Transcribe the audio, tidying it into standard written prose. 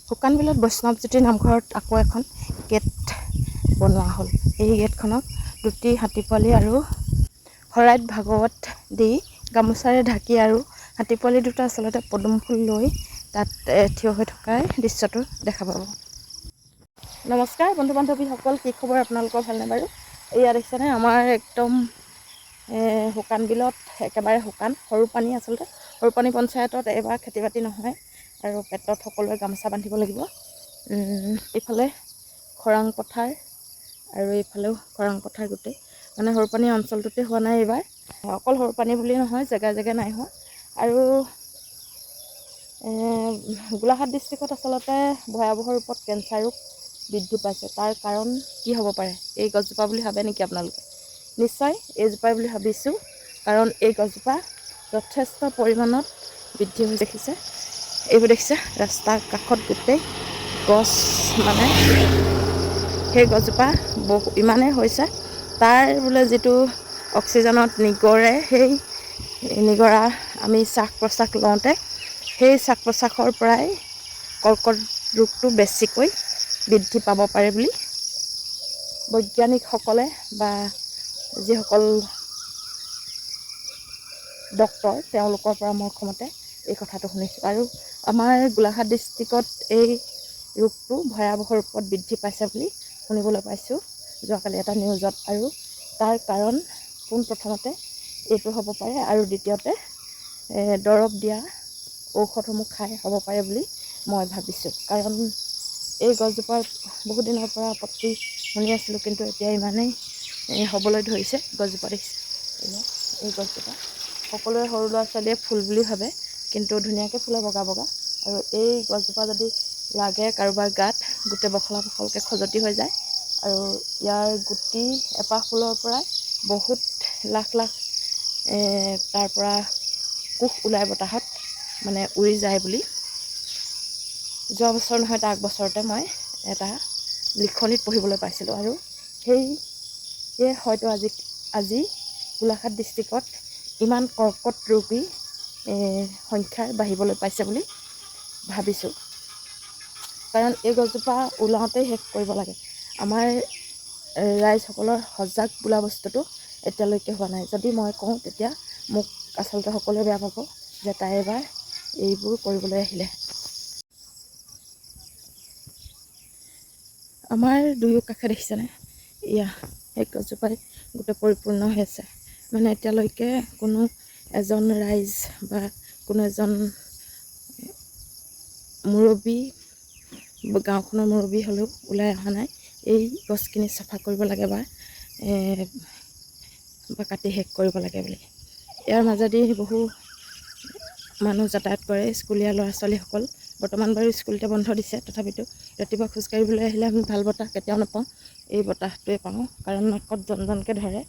শুকানবিলত বৈষ্ণৱজ্যোতি নামঘৰত আকৌ এখন গেট বনোৱা হ'ল। এই গেটখনক দুটি হাতী পোৱালি আৰু শৰাইত ভাগৱত দি গামোচাৰে ঢাকি আৰু হাতী পোৱালি দুটা আচলতে পদুম ফুল লৈ তাত থিয় হৈ থকাৰ দৃশ্যটো দেখা পাব। নমস্কাৰ বন্ধু বান্ধৱীসকল, কি খবৰ আপোনালোকৰ? ভালনে বাৰু? এয়া দেখিছেনে আমাৰ একদম শুকান বিলত একেবাৰে শুকান সৰু পানী। আচলতে সৰু পানী পঞ্চায়তত এইবাৰ খেতি বাতি নহয় আৰু পেটত সকলোৱে গামোচা বান্ধিব লাগিব। ইফালে খৰাং পথাৰ আৰু এইফালেও খৰাং পথাৰ, গোটেই মানে সৰুপানী অঞ্চলটোতে হোৱা নাই এইবাৰ। অকল সৰুপানী বুলি নহয়, জেগাই জেগাই নাই হোৱা। আৰু গোলাঘাট ডিষ্ট্ৰিক্টত আচলতে ভয়াৱহ ৰূপত কেঞ্চাৰ ৰোগ বৃদ্ধি পাইছে। তাৰ কাৰণ কি হ'ব পাৰে? এই গছজোপা বুলি ভাবে নেকি আপোনালোকে? নিশ্চয় এইজোপাই বুলি ভাবিছোঁ, কাৰণ এই গছজোপা যথেষ্ট পৰিমাণত বৃদ্ধি হৈ দেখিছে। এইবোৰ দেখিছে ৰাস্তাৰ কাষত গোটেই গছ, মানে সেই গছজোপা ইমানেই হৈছে, তাৰ বোলে যিটো অক্সিজেনত নিগৰে, সেই নিগৰা আমি শ্বাস প্ৰশ্বাস লওঁতে সেই শ্বাস প্ৰশ্বাসৰ পৰাই কৰ্কট ৰোগটো বেছিকৈ বৃদ্ধি পাব পাৰে বুলি বৈজ্ঞানিকসকলে বা যিসকল ডক্তৰ তেওঁলোকৰ পৰামৰ্শ মতে এই কথাটো শুনিছোঁ। আৰু আমাৰ গোলাঘাট ডিষ্ট্ৰিক্টত এই ৰোগটো ভয়াৱহ ৰূপত বৃদ্ধি পাইছে বুলি শুনিবলৈ পাইছোঁ যোৱাকালি এটা নিউজত। আৰু তাৰ কাৰণ পোনপ্ৰথমতে এইটো হ'ব পাৰে, আৰু দ্বিতীয়তে দৰৱ দিয়া ঔষধসমূহ খাই হ'ব পাৰে বুলি মই ভাবিছোঁ। কাৰণ এই গছজোপাৰ বহুদিনৰ পৰা আপত্তি শুনি আছিলোঁ, কিন্তু এতিয়া ইমানেই হ'বলৈ ধৰিছে। গছজোপা দেখিছে, এই গছজোপা সকলোৱে সৰু ল'ৰা ছোৱালীয়ে ফুল বুলি ভাবে, কিন্তু ধুনীয়াকৈ ফুলে বগা বগা। আৰু এই গছজোপা যদি লাগে কাৰোবাৰ গাত, গোটেই বখলা বখলকৈ খজতি হৈ যায়। আৰু ইয়াৰ গুটি এপাহ ফুলৰ পৰাই বহুত লাখ লাখ তাৰ পৰা কোষ ওলাই বতাহত, মানে উৰি যায় বুলি যোৱা বছৰ নহয় তাৰ আগবছৰতে মই এটা লিখনিত পঢ়িবলৈ পাইছিলোঁ। আৰু সেয়ে হয়তো আজি গোলাঘাট ডিষ্ট্ৰিক্টত ইমান কৰ্কট ৰোগী সংখ্যা বাঢ়িবলৈ পাইছে বুলি ভাবিছোঁ। কাৰণ এই গছজোপা ওলাওঁতেই শেষ কৰিব লাগে। আমাৰ ৰাইজসকলৰ সজাগ বোলা বস্তুটো এতিয়ালৈকে হোৱা নাই। যদি মই কওঁ তেতিয়া মোক আচলতে সকলোৱে বেয়া পাব যে তাই এবাৰ এইবোৰ কৰিবলৈ আহিলে। আমাৰ দুয়ো কাষে দেখিছেনে, এয়া সেই গছজোপাই গোটেই পৰিপূৰ্ণ হৈ আছে। মানে এতিয়ালৈকে কোনো এজন ৰাইজ বা কোনো এজন মুৰব্বী, গাঁওখনৰ মুৰব্বী হ'লেও ওলাই অহা নাই এই গছখিনি চাফা কৰিব লাগে বা কাটি শেষ কৰিব লাগে বুলি। ইয়াৰ মাজেদি বহু মানুহ যাতায়াত কৰে, স্কুলীয়া ল'ৰা ছোৱালীসকল। বৰ্তমান বাৰু স্কুলতে বন্ধ দিছে, তথাপিতো ৰাতিপুৱা খোজকাঢ়িবলৈ আহিলে আমি ভাল বতাহ কেতিয়াও নাপাওঁ, এই বতাহটোৱে পাওঁ। কাৰণ নাকত জনজনকৈ ধৰে